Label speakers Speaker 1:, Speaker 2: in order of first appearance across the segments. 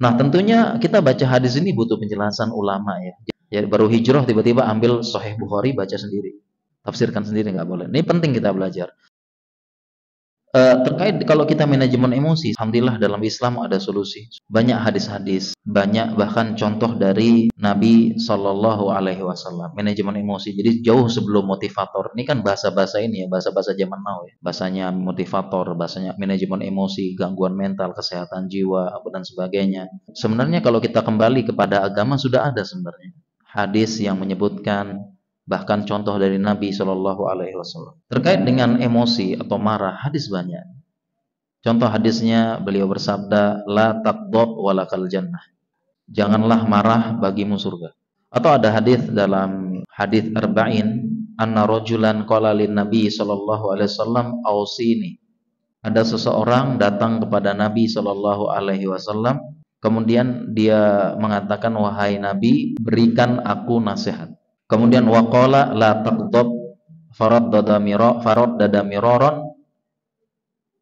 Speaker 1: Nah, tentunya kita baca hadis ini butuh penjelasan ulama ya. Ya baru hijrah tiba-tiba ambil Sahih Bukhari baca sendiri. Tafsirkan sendiri nggak boleh. Ini penting kita belajar. Terkait kalau kita manajemen emosi, alhamdulillah dalam Islam ada solusi. Banyak hadis-hadis, banyak bahkan contoh dari Nabi Shallallahu Alaihi Wasallam. Manajemen emosi. Jadi jauh sebelum motivator. Ini kan bahasa-bahasa ini ya, bahasa-bahasa zaman now ya. Bahasanya motivator, bahasanya manajemen emosi, gangguan mental, kesehatan jiwa, dan sebagainya. Sebenarnya kalau kita kembali kepada agama sudah ada sebenarnya hadis yang menyebutkan, bahkan contoh dari Nabi Shallallahu Alaihi Wasallam terkait dengan emosi atau marah. Hadis banyak. Contoh hadisnya beliau bersabda, la taqdab walakal jannah. Janganlah marah bagimu surga. Atau ada hadis dalam hadis arba'in, anna rajulan qala lin Nabi Shallallahu Alaihi Wasallam ausini. Ada seseorang datang kepada Nabi Shallallahu Alaihi Wasallam, kemudian dia mengatakan, wahai Nabi, berikan aku nasihat. Kemudian waqala la taqdab faraddada miraran,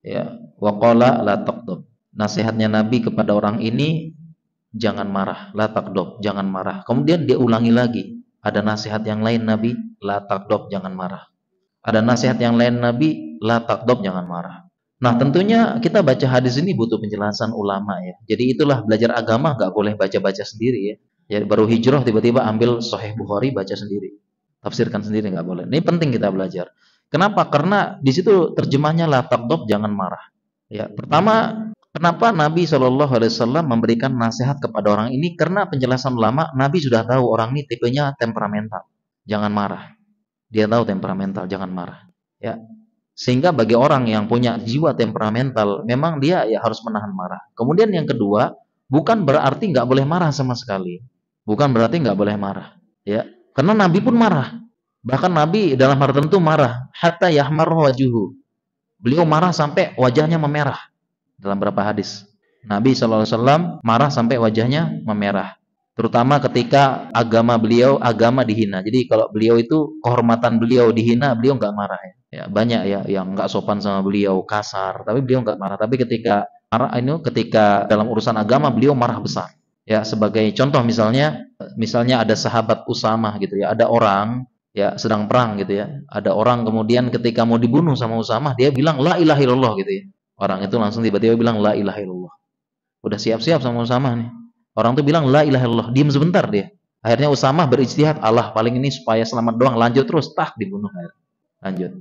Speaker 1: ya, waqala la taqdab. Nasihatnya Nabi kepada orang ini, jangan marah, la taqdab, jangan marah. Kemudian dia ulangi lagi, ada nasihat yang lain Nabi, la taqdab, jangan marah. Ada nasihat yang lain Nabi, la taqdab, jangan marah. Nah, tentunya kita baca hadis ini butuh penjelasan ulama ya. Jadi itulah belajar agama nggak boleh baca-baca sendiri ya. Ya baru hijrah tiba-tiba ambil Sahih Bukhari baca sendiri. Tafsirkan sendiri nggak boleh. Ini penting kita belajar. Kenapa? Karena di situ terjemahnya la taqdab, jangan marah. Ya, pertama, kenapa Nabi Shallallahu Alaihi Wasallam memberikan nasihat kepada orang ini? Karena penjelasan ulama, Nabi sudah tahu orang ini tipenya temperamental. Jangan marah. Dia tahu temperamental, jangan marah. Ya, sehingga bagi orang yang punya jiwa temperamental, memang dia ya harus menahan marah. Kemudian yang kedua, bukan berarti nggak boleh marah sama sekali. Bukan berarti nggak boleh marah. Ya, karena Nabi pun marah. Bahkan Nabi dalam hal tertentu marah, hatta yahmarra wajuhu. Beliau marah sampai wajahnya memerah. Dalam beberapa hadis, Nabi SAW marah sampai wajahnya memerah. Terutama ketika agama beliau dihina. Jadi kalau beliau itu kehormatan beliau dihina, beliau nggak marah ya. Ya banyak ya yang nggak sopan sama beliau, kasar, tapi beliau nggak marah. Tapi ketika marah ini, ketika dalam urusan agama beliau marah besar. Ya sebagai contoh misalnya ada sahabat Usamah gitu ya, ada orang ya sedang perang gitu ya, ada orang kemudian ketika mau dibunuh sama Usamah, dia bilang la ilaha illallah gitu ya. Orang itu langsung tiba-tiba bilang la ilaha illallah. Udah siap-siap sama Usamah nih. Orang tuh bilang la ilaha illallah, diam sebentar dia. Akhirnya Usamah berijtihad, Allah paling ini supaya selamat doang, lanjut terus, dibunuh akhirnya. Lanjut.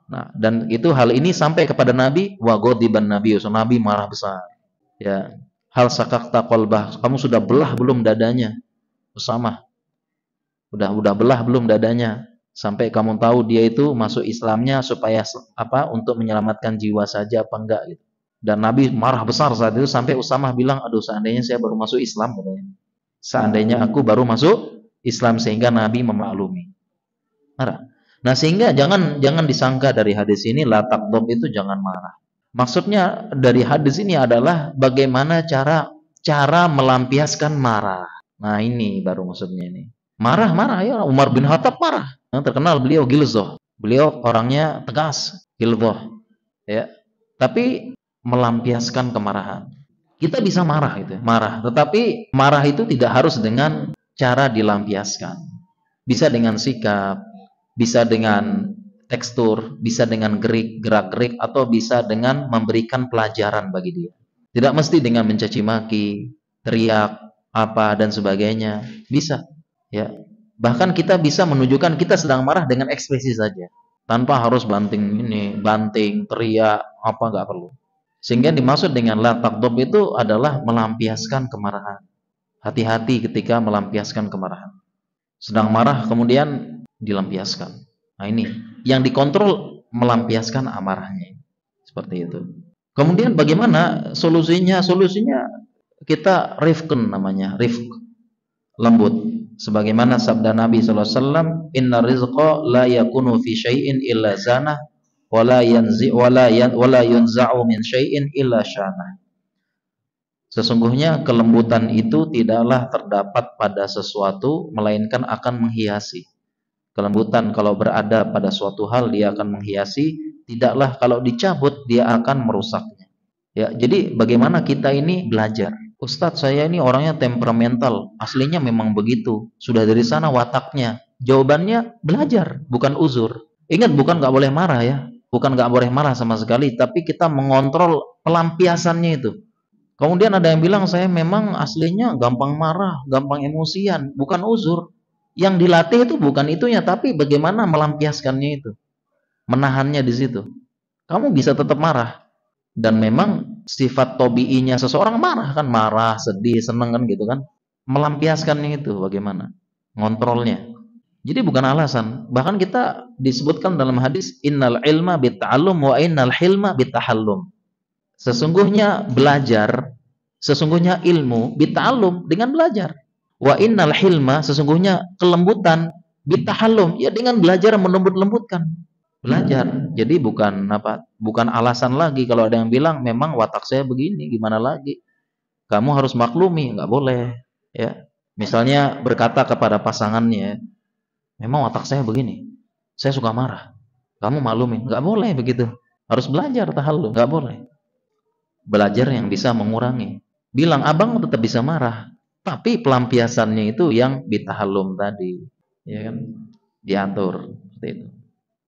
Speaker 1: Nah, dan itu hal ini sampai kepada Nabi, wa ghadiban Nabi, Nabi marah besar. Ya, hal sakakta qalbah, kamu sudah belah belum dadanya? Usamah. Udah belah belum dadanya? Sampai kamu tahu dia itu masuk Islamnya supaya apa? Untuk menyelamatkan jiwa saja apa enggak gitu. Dan Nabi marah besar saat itu sampai Usamah bilang, aduh seandainya saya baru masuk Islam katanya. Seandainya aku baru masuk Islam, sehingga Nabi memaklumi. Marah. Nah, sehingga jangan disangka dari hadis ini la taqdab itu jangan marah. Maksudnya dari hadis ini adalah bagaimana cara melampiaskan marah. Nah, ini baru maksudnya ini. Marah ya, Umar bin Khattab marah. Yang terkenal beliau gilzoh. Beliau orangnya tegas, gilzoh. Ya. Tapi melampiaskan kemarahan. Kita bisa marah itu, tetapi marah itu tidak harus dengan cara dilampiaskan. Bisa dengan sikap, bisa dengan tekstur, bisa dengan gerak-gerik, atau bisa dengan memberikan pelajaran bagi dia. Tidak mesti dengan mencaci maki, teriak, apa dan sebagainya. Bisa, ya. Bahkan kita bisa menunjukkan kita sedang marah dengan ekspresi saja, tanpa harus banting, teriak, apa nggak perlu. Sehingga dimaksud dengan la taqdab itu adalah melampiaskan kemarahan. Hati-hati ketika melampiaskan kemarahan. Sedang marah kemudian dilampiaskan. Nah ini, yang dikontrol melampiaskan amarahnya. Seperti itu. Kemudian bagaimana solusinya? Solusinya kita rifqun namanya, rifq. Lembut. Sebagaimana sabda Nabi SAW, inna rizqa la yakunu fi syai'in illa zanah, wala yunza'u min syai'in illa syanah. Sesungguhnya kelembutan itu tidaklah terdapat pada sesuatu melainkan akan menghiasi. Kelembutan kalau berada pada suatu hal dia akan menghiasi, tidaklah kalau dicabut dia akan merusaknya. Ya, jadi bagaimana kita ini belajar Ustadz, saya ini orangnya temperamental, aslinya memang begitu, sudah dari sana wataknya. Jawabannya belajar, bukan uzur. Ingat, bukan nggak boleh marah ya, bukan nggak boleh marah sama sekali, tapi kita mengontrol pelampiasannya itu. Kemudian ada yang bilang saya memang aslinya gampang marah, gampang emosian, bukan uzur. Yang dilatih itu bukan itunya, tapi bagaimana melampiaskannya itu, menahannya di situ. Kamu bisa tetap marah, dan memang sifat tobi'inya seseorang marah kan, marah, sedih, seneng kan gitu kan. Melampiaskannya itu bagaimana? Ngontrolnya. Jadi bukan alasan. Bahkan kita disebutkan dalam hadis, innal ilma bitta'allum wa innal hilma bittahallum. Sesungguhnya belajar, sesungguhnya ilmu bitta'allum, dengan belajar. Wa innal hilma, sesungguhnya kelembutan bittahallum, ya dengan belajar melembut-lembutkan. Belajar. Jadi bukan apa? Bukan alasan lagi kalau ada yang bilang memang watak saya begini, gimana lagi? Kamu harus maklumi, nggak boleh, ya. Misalnya berkata kepada pasangannya, memang watak saya begini, saya suka marah. Kamu maklumin, nggak boleh begitu. Harus belajar tahallum, nggak boleh. Belajar yang bisa mengurangi. Bilang abang tetap bisa marah, tapi pelampiasannya itu yang bitahallum tadi, ya kan? Diatur seperti itu.